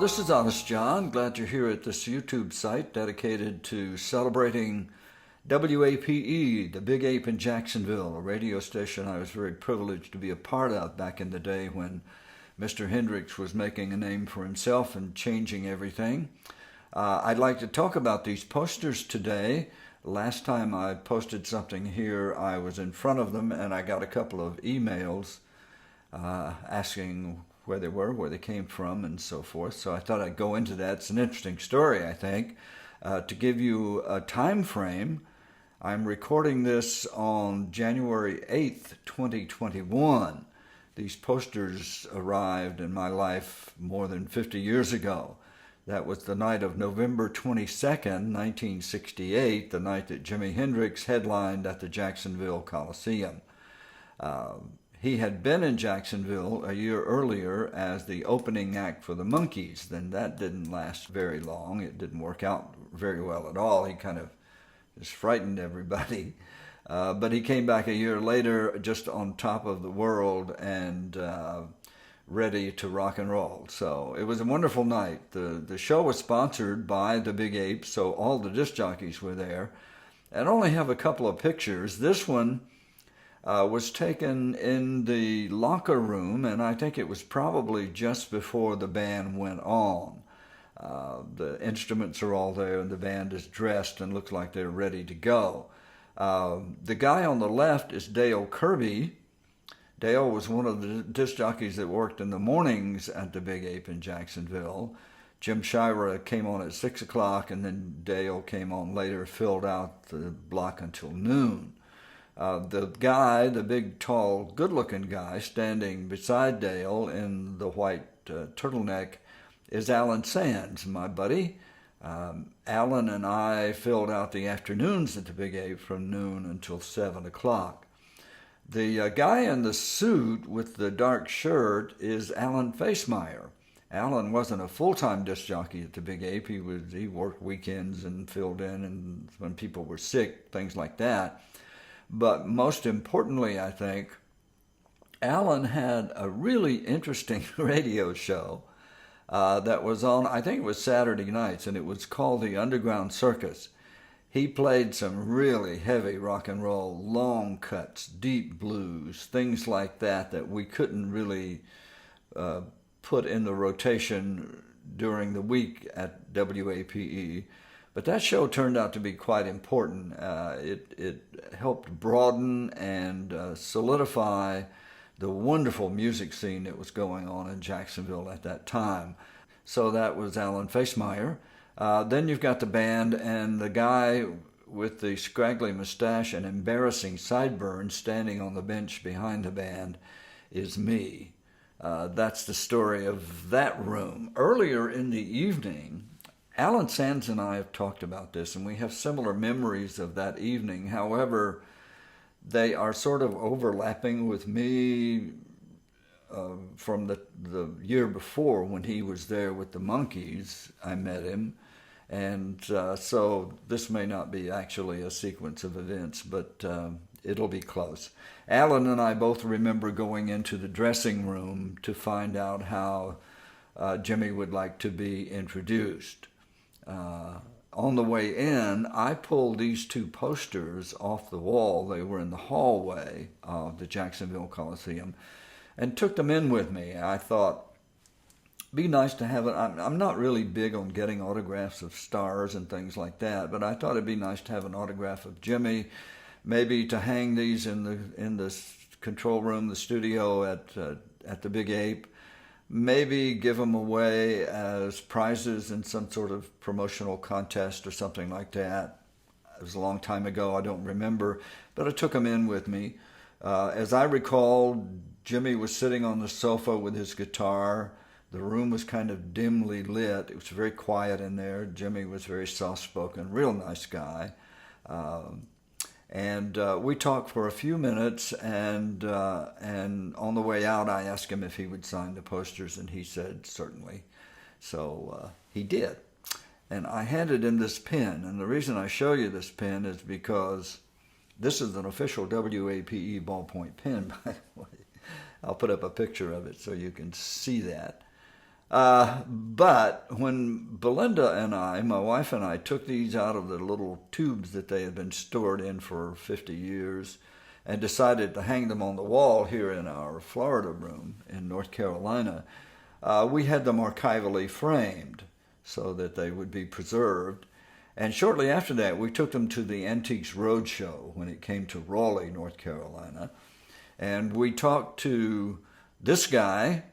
this is Honest John. Glad you're here at this YouTube site dedicated to celebrating WAPE, the Big Ape in Jacksonville, a radio station I was very privileged to be a part of back in the day when Mr. Hendrix was making a name for himself and changing everything. I'd like to talk about these posters today. Last time I posted something here, I was in front of them and I got a couple of emails asking where they were, where they came from, and so forth. So I thought I'd go into that. It's an interesting story, I think. To give you a time frame, I'm recording this on January 8th, 2021. These posters arrived in my life more than 50 years ago. That was the night of November 22nd, 1968, the night that Jimi Hendrix headlined at the Jacksonville Coliseum. He had been in Jacksonville a year earlier as the opening act for the Monkees. Then that didn't last very long. It didn't work out very well at all. He kind of just frightened everybody. But he came back a year later just on top of the world and ready to rock and roll. So it was a wonderful night. The show was sponsored by the Big Ape, so all the disc jockeys were there. I only have a couple of pictures. This one was taken in the locker room, and I think it was probably just before the band went on. The instruments are all there, and the band is dressed and looks like they're ready to go. The guy on the left is Dale Kirby. Dale was one of the disc jockeys that worked in the mornings at the Big Ape in Jacksonville. Jim Shira came on at 6 o'clock, and then Dale came on later, filled out the block until noon. The guy, the big, tall, good-looking guy standing beside Dale in the white turtleneck is Alan Sands, my buddy. Alan and I filled out the afternoons at the Big Ape from noon until 7 o'clock. The guy in the suit with the dark shirt is Alan Facemeyer. Alan wasn't a full-time disc jockey at the Big Ape. He worked weekends and filled in and when people were sick, things like that. But most importantly, I think, Alan had a really interesting radio show that was on, I think it was Saturday nights, and it was called The Underground Circus. He played some really heavy rock and roll, long cuts, deep blues, things like that we couldn't really put in the rotation during the week at WAPE. But that show turned out to be quite important. It helped broaden and solidify the wonderful music scene that was going on in Jacksonville at that time. So that was Alan Facemeyer. Then you've got the band, and the guy with the scraggly mustache and embarrassing sideburns standing on the bench behind the band is me. That's the story of that room. Earlier in the evening, Alan Sands and I have talked about this, and we have similar memories of that evening. However, they are sort of overlapping with me from the year before when he was there with the Monkees. I met him, and so this may not be actually a sequence of events, but it'll be close. Alan and I both remember going into the dressing room to find out how Jimmy would like to be introduced. On the way in, I pulled these two posters off the wall. They were in the hallway of the Jacksonville Coliseum, and took them in with me. I thought, be nice to have it. I'm not really big on getting autographs of stars and things like that, but I thought it'd be nice to have an autograph of Jimmy, maybe to hang these in the control room, the studio at the Big Ape. Maybe give them away as prizes in some sort of promotional contest or something like that. It was a long time ago, I don't remember, but I took them in with me. As I recall, Jimmy was sitting on the sofa with his guitar. The room was kind of dimly lit. It was very quiet in there. Jimmy was very soft-spoken, real nice guy. And we talked for a few minutes, and on the way out, I asked him if he would sign the posters, and he said certainly. So he did. And I handed him this pen, and the reason I show you this pen is because this is an official WAPE ballpoint pen, by the way. I'll put up a picture of it so you can see that. But when Belinda and I, my wife and I, took these out of the little tubes that they had been stored in for 50 years and decided to hang them on the wall here in our Florida room in North Carolina, we had them archivally framed so that they would be preserved. And shortly after that, we took them to the Antiques Roadshow when it came to Raleigh, North Carolina. And we talked to this guy,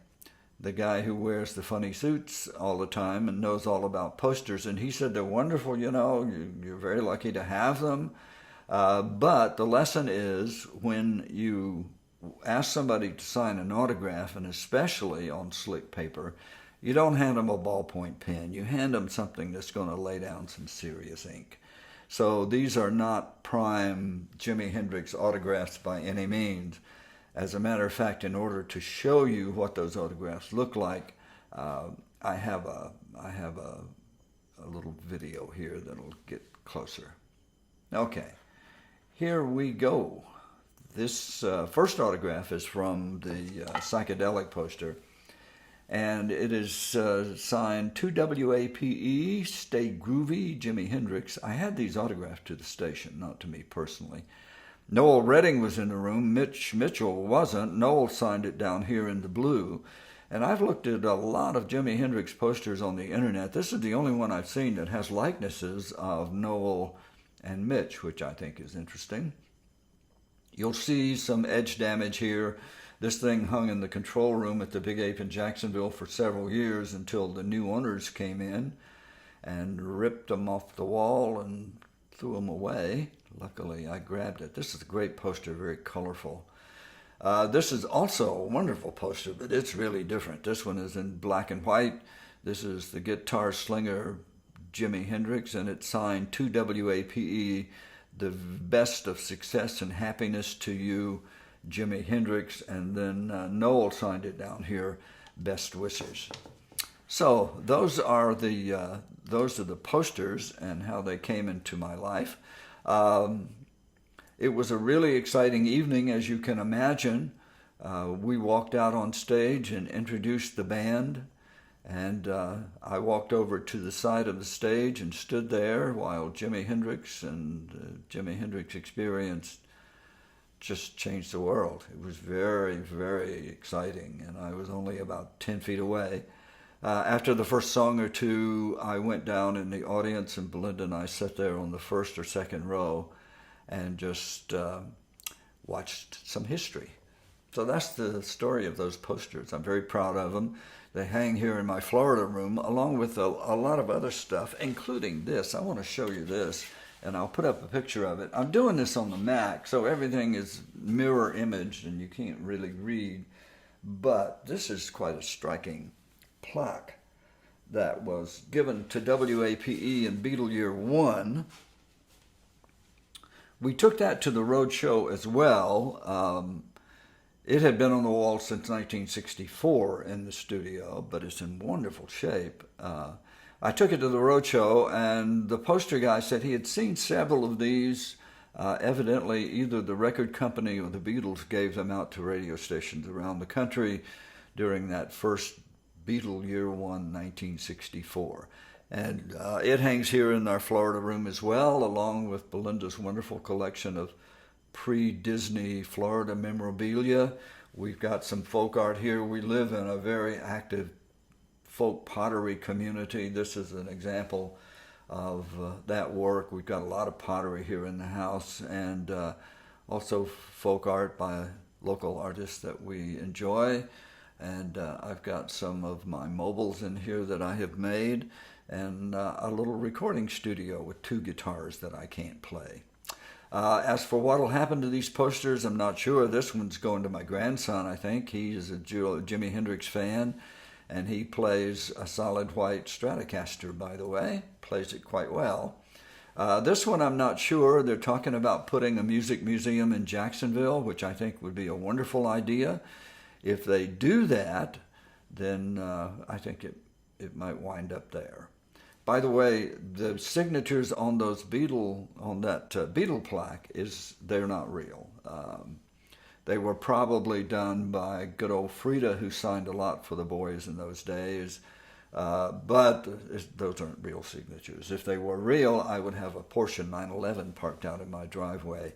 the guy who wears the funny suits all the time and knows all about posters. And he said, they're wonderful, you're very lucky to have them. But the lesson is when you ask somebody to sign an autograph, and especially on slick paper, you don't hand them a ballpoint pen. You hand them something that's going to lay down some serious ink. So these are not prime Jimi Hendrix autographs by any means. As a matter of fact, in order to show you what those autographs look like, I have a little video here that'll get closer. Okay, here we go. This first autograph is from the psychedelic poster, and it is signed to WAPE, Stay Groovy, Jimi Hendrix. I had these autographed to the station, not to me personally. Noel Redding was in the room. Mitch Mitchell wasn't. Noel signed it down here in the blue. And I've looked at a lot of Jimi Hendrix posters on the internet. This is the only one I've seen that has likenesses of Noel and Mitch, which I think is interesting. You'll see some edge damage here. This thing hung in the control room at the Big Ape in Jacksonville for several years until the new owners came in and ripped them off the wall and threw them away. Luckily, I grabbed it. This is a great poster, very colorful. This is also a wonderful poster, but it's really different. This one is in black and white. This is the guitar slinger Jimi Hendrix, and it's signed to WAPE, the best of success and happiness to you, Jimi Hendrix, and then Noel signed it down here, best wishes. So those are the posters and how they came into my life. It was a really exciting evening, as you can imagine. We walked out on stage and introduced the band, and I walked over to the side of the stage and stood there while Jimi Hendrix and Jimi Hendrix Experience just changed the world. It was very, very exciting, and I was only about 10 feet away. After the first song or two, I went down in the audience, and Belinda and I sat there on the first or second row and just watched some history. So that's the story of those posters. I'm very proud of them. They hang here in my Florida room, along with a lot of other stuff, including this. I want to show you this, and I'll put up a picture of it. I'm doing this on the Mac, so everything is mirror imaged, and you can't really read. But this is quite a striking plaque that was given to WAPE in Beatle Year 1. We took that to the road show as well. It had been on the wall since 1964 in the studio, but it's in wonderful shape. I took it to the road show, and the poster guy said he had seen several of these. Evidently, either the record company or the Beatles gave them out to radio stations around the country during that first Beatle Year 1, 1964. And it hangs here in our Florida room as well, along with Belinda's wonderful collection of pre-Disney Florida memorabilia. We've got some folk art here. We live in a very active folk pottery community. This is an example of that work. We've got a lot of pottery here in the house, and also folk art by local artists that we enjoy. And I've got some of my mobiles in here that I have made, and a little recording studio with 2 guitars that I can't play. As for what will happen to these posters, I'm not sure. This one's going to my grandson, I think. He is a Jimi Hendrix fan, and he plays a solid white Stratocaster, by the way. Plays it quite well. This one, I'm not sure. They're talking about putting a music museum in Jacksonville, which I think would be a wonderful idea. If they do that, then I think it might wind up there. By the way, the signatures on those Beatle plaque they're not real. They were probably done by good old Frida, who signed a lot for the boys in those days. But those aren't real signatures. If they were real, I would have a Porsche 911 parked out in my driveway,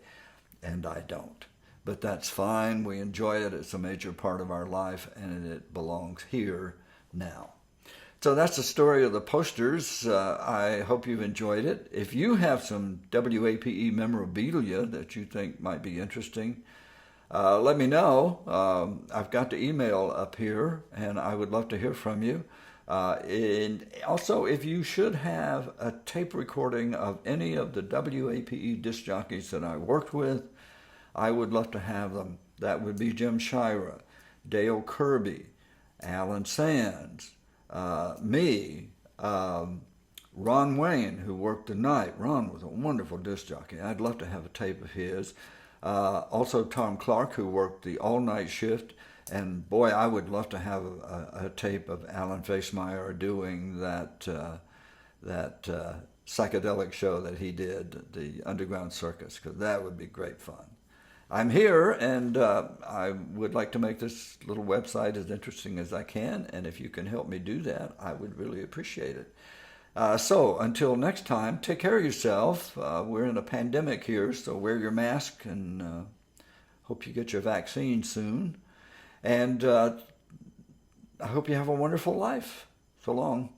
and I don't. But that's fine. We enjoy it. It's a major part of our life, and it belongs here now. So that's the story of the posters. I hope you've enjoyed it. If you have some WAPE memorabilia that you think might be interesting, let me know. I've got the email up here, and I would love to hear from you. And also, if you should have a tape recording of any of the WAPE disc jockeys that I worked with, I would love to have them. That would be Jim Shira, Dale Kirby, Alan Sands, me, Ron Wayne, who worked the night. Ron was a wonderful disc jockey. I'd love to have a tape of his. Also Tom Clark, who worked the all-night shift. And boy, I would love to have a tape of Alan Facemeyer doing that psychedelic show that he did, the Underground Circus, because that would be great fun. I'm here, and I would like to make this little website as interesting as I can, and if you can help me do that, I would really appreciate it. So until next time, take care of yourself. We're in a pandemic here, so wear your mask, and hope you get your vaccine soon. And I hope you have a wonderful life. So long.